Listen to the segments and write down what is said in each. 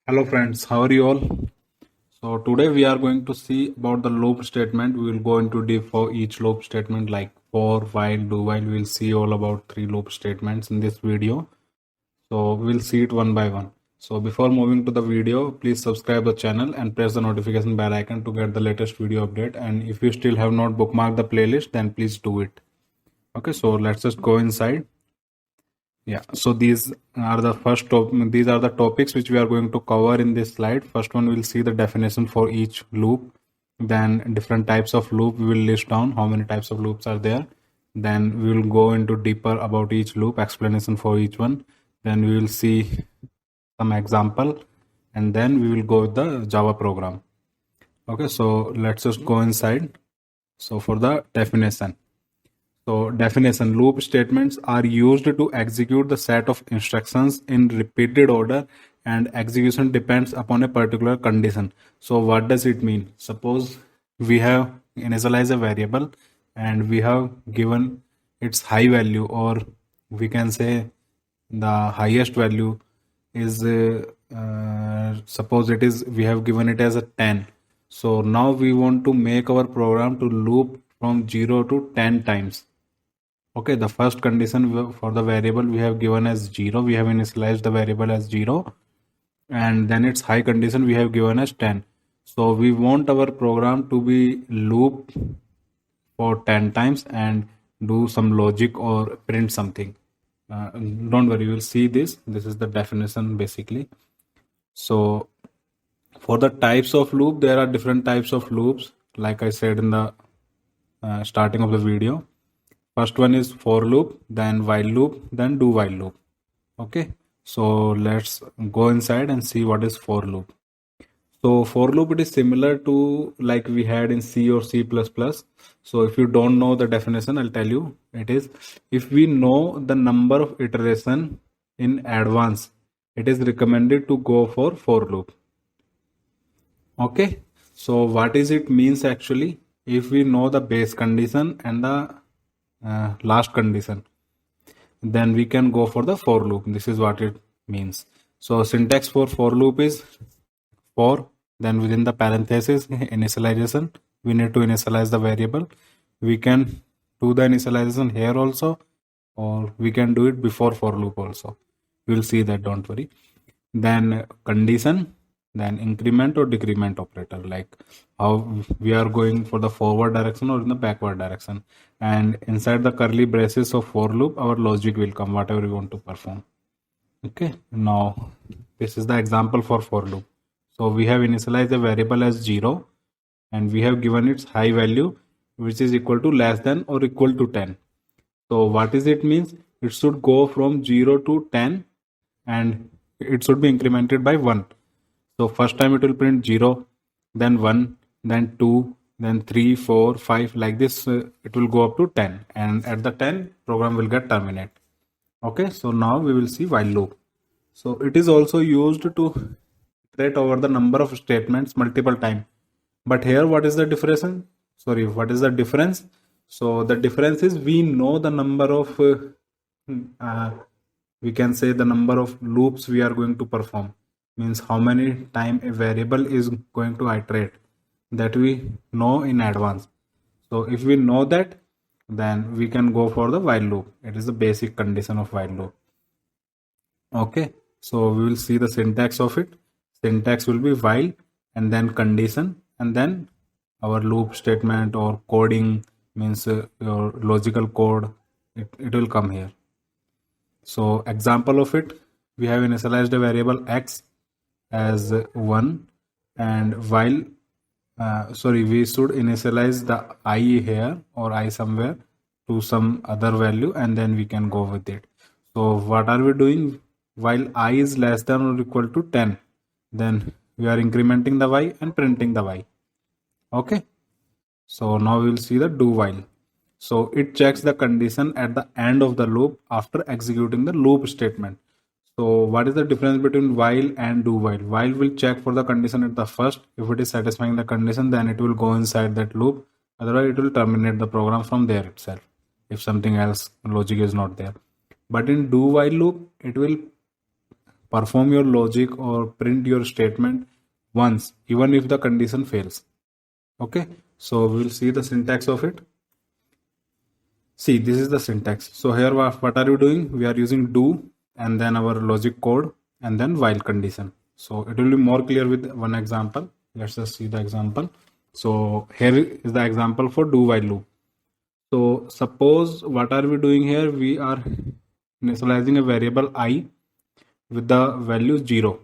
Hello friends, how are you all? So today we are going to see about the loop statement. We will go into deep for each loop statement like for, while, do while. We will see all about 3 loop statements in this video. So we'll see it one by one. So before moving to the video, please subscribe the channel and press the notification bell icon to get the latest video update. And if you still have not bookmarked the playlist, then please do it. Okay, so let's just go inside. Yeah, so these are the topics which we are going to cover in this slide. First one, we'll see the definition for each loop. Then different types of loop we will list down how many types of loops are there. Then we will go into deeper about each loop, explanation for each one. Then we will see some example, and then we will go with the Java program. Okay, so let's just go inside. So for the definition. So definition, loop statements are used to execute the set of instructions in repeated order, and execution depends upon a particular condition. So what does it mean? Suppose we have initialized a variable and we have given its high value, or we can say the highest value is suppose it is, we have given it as a 10. So now we want to make our program to loop from 0 to 10 times. Okay, the first condition for the variable we have given as 0. We have initialized the variable as 0, and then its high condition we have given as 10. So we want our program to be loop for 10 times and do some logic or print something. Don't worry, you will see this. This is the definition basically. So for the types of loop, there are different types of loops, like I said in the starting of the video. First one is for loop, then while loop, then do while loop. Okay, so let's go inside and see what is for loop. So for loop, it is similar to like we had in C or C++. So if you don't know the definition, I'll tell you. It is, if we know the number of iteration in advance, it is recommended to go for loop. Okay, so what is it means actually? If we know the base condition and the last condition, then we can go for the for loop. This is what it means. So syntax for loop is for, then within the parenthesis initialization, we need to initialize the variable. We can do the initialization here also, or we can do it before for loop also. We will see that, don't worry. Then condition, then increment or decrement operator, like how we are going for the forward direction or in the backward direction. And inside the curly braces of for loop, our logic will come, whatever we want to perform. Okay, now this is the example for loop. So we have initialized the variable as 0, and we have given its high value, which is equal to less than or equal to 10. So what is it means? It should go from 0 to 10, and it should be incremented by 1. So first time it will print 0, then 1, then 2, then 3, 4, 5, like this. It will go up to 10, and at the 10 program will get terminate. Okay, so now we will see while loop. So it is also used to iterate over the number of statements multiple times. But here what is the difference? What is the difference? So the difference is we know the number of we can say the number of loops we are going to perform, means how many time a variable is going to iterate, that we know in advance. So if we know that, then we can go for the while loop. It is the basic condition of while loop. Okay, so we will see the syntax of it. Syntax will be while and then condition, and then our loop statement or coding, means your logical code, it will come here. So example of it, we have initialized a variable x as 1, and while we should initialize the I here or I somewhere to some other value, and then we can go with it. So what are we doing? While I is less than or equal to 10, then we are incrementing the y and printing the y. Okay, so now we will see the do while. So it checks the condition at the end of the loop after executing the loop statement. So what is the difference between while and do while? While will check for the condition at the first. If it is satisfying the condition, then it will go inside that loop. Otherwise, it will terminate the program from there itself if something else logic is not there. But in do while loop, it will perform your logic or print your statement once, even if the condition fails. Okay, so we'll see the syntax of it. See, this is the syntax. So here what are you doing? We are using do and then our logic code and then while condition. So it will be more clear with one example. Let's just see the example. So here is the example for do while loop. So suppose what are we doing here? We are initializing a variable I with the value 0.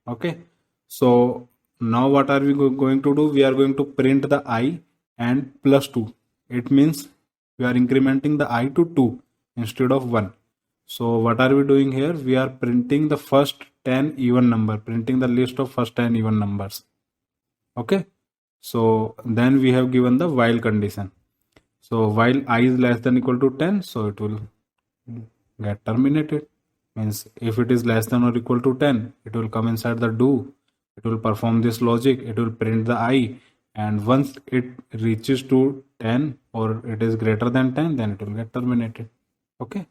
Okay, so now what are we going to do? We are going to print the I and plus 2. It means we are incrementing the I to 2 instead of 1. So what are we doing here? We are printing the first 10 even number, printing the list of first 10 even numbers. Okay, so then we have given the while condition. So while I is less than equal to 10, so it will get terminated. Means if it is less than or equal to 10, it will come inside the do. It will perform this logic. It will print the I, and once it reaches to 10 or it is greater than 10, then it will get terminated. Okay.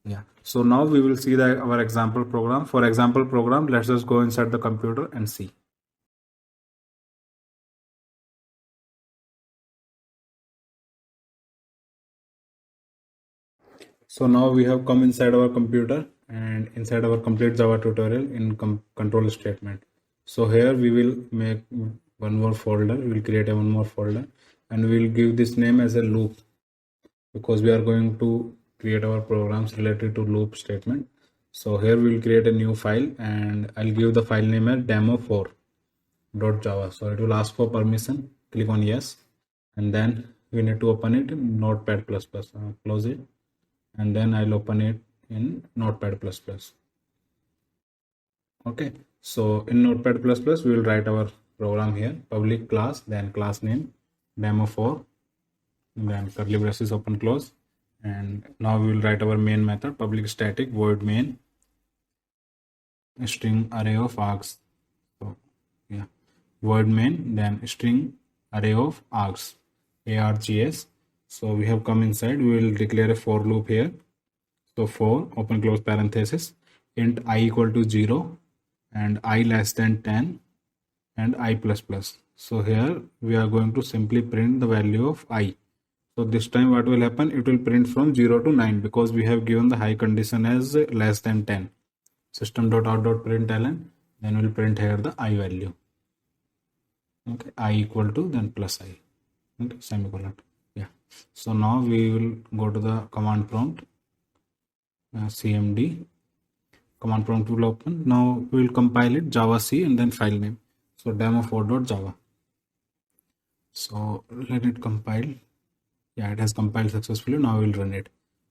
Yeah. So now we will see our example program. For example program, let's just go inside the computer and see. So now we have come inside our computer and inside our complete Java tutorial in control statement. So here we will make one more folder. We will create one more folder and we will give this name as a loop, because we are going to create our programs related to loop statement. So here we will create a new file and I'll give the file name as demo4.java. So it will ask for permission. Click on yes, and then we need to open it in Notepad++. Close it, and then I'll open it in Notepad++. Okay, so in Notepad++, we will write our program here. Public class, then class name demo4, then curly braces open close, and now we will write our main method public static void main string array of args. So yeah, void main, then string array of args, args. So we have come inside. We will declare a for loop here. So for open close parenthesis int I equal to 0 and I less than 10 and I plus plus. So here we are going to simply print the value of I. So this time what will happen? It will print from 0 to 9 because we have given the high condition as less than 10. System.out.println, then we'll print here the I value. Okay, I equal to then plus I. Okay, semicolon. Yeah. So now we will go to the command prompt. CMD command prompt will open. Now we will compile it java c and then file name. So demo4.java. So let it compile. Yeah, it has compiled successfully. Now we will run it.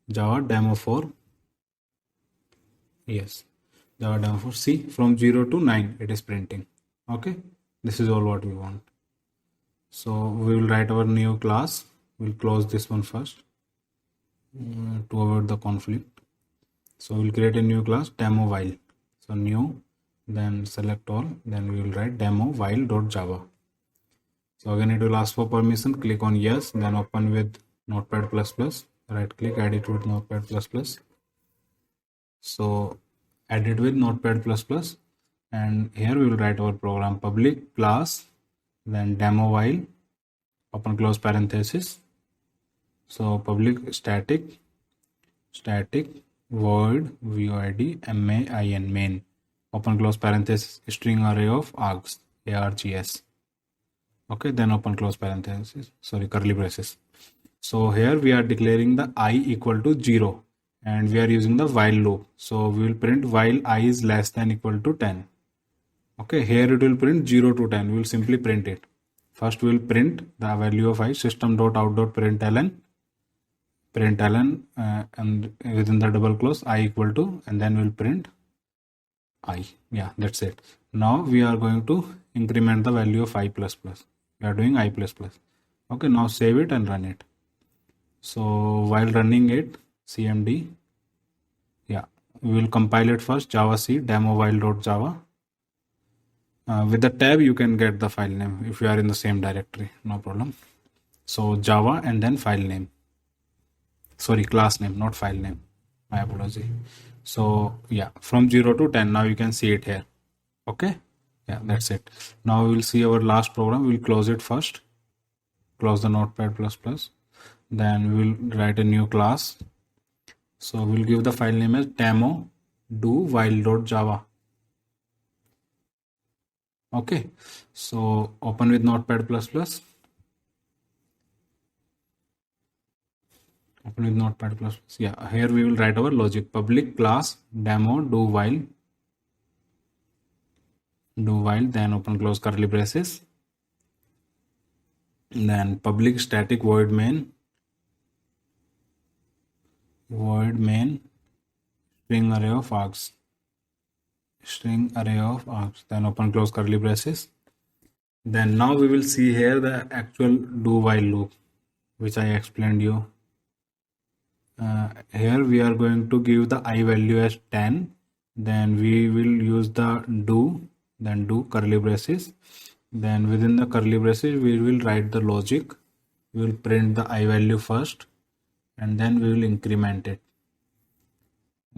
Java demo4. Yes, Java demo4. See, from 0 to 9 it is printing. Okay, this is all what we want. So we will write our new class. We'll close this one first to avoid the conflict. So we'll create a new class demo while. So new, then select all, then we will write demo while.java. So again it will ask for permission. Click on yes, then open with Notepad++. Right click, edit with Notepad++. So edit with Notepad++, and here we will write our program public class, then demo while, open close parenthesis. So public static void main, open close parenthesis, string array of args, args. Okay, then open close parenthesis, sorry, curly braces. So here we are declaring the I equal to 0 and we are using the while loop. So we will print while I is less than equal to 10. Okay, here it will print 0 to 10. We will simply print it. First we will print the value of I, system.out.println, and within the double close I equal to, and then we'll print I. Yeah, that's it. Now we are going to increment the value of I++. We are doing I++. Okay, now save it and run it. So while running it, cmd, yeah, we will compile it first, java c demo while.java. With the tab you can get the file name if you are in the same directory, no problem. So java and then file name, sorry, class name, not file name, my apology. So yeah, from 0 to 10, now you can see it here. Okay, yeah, that's it. Now we will see our last program. We'll close it first, close the Notepad++, then we will write a new class. So we'll give the file name as demo do while.java. Okay, so open with Notepad++, open with Notepad++. Yeah, here we will write our logic. Public class demo do while, then open close curly braces, then public static void main string array of args, then open close curly braces. Then now we will see here the actual do while loop which I explained you. Here we are going to give the I value as 10, then we will use the do, then do curly braces, then within the curly braces we will write the logic. We will print the I value first and then we will increment it.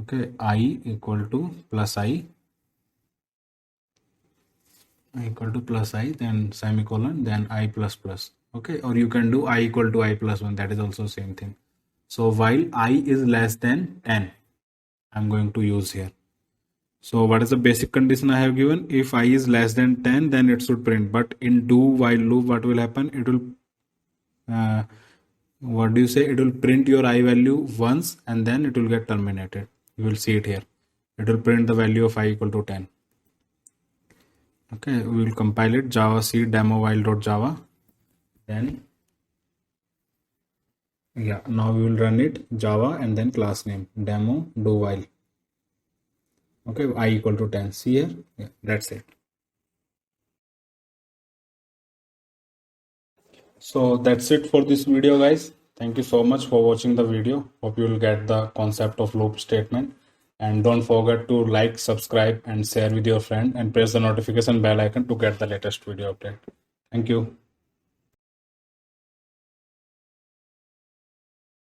Okay, I equal to plus I equal to plus I, then semicolon, then I plus plus. Okay, or you can do I equal to I plus 1, that is also same thing. So while I is less than 10, I'm going to use here. So what is the basic condition I have given? If I is less than 10, then it should print. But in do while loop, what will happen? It will, what do you say? It will print your I value once and then it will get terminated. You will see it here. It will print the value of I equal to 10. Okay, we will compile it. Java C demo while.java. Then yeah, now we will run it. Java and then class name demo do while. Okay, I equal to 10. See here? Yeah, that's it. So that's it for this video, guys. Thank you so much for watching the video. Hope you will get the concept of loop statement. And don't forget to like, subscribe, and share with your friend, and press the notification bell icon to get the latest video update. Thank you.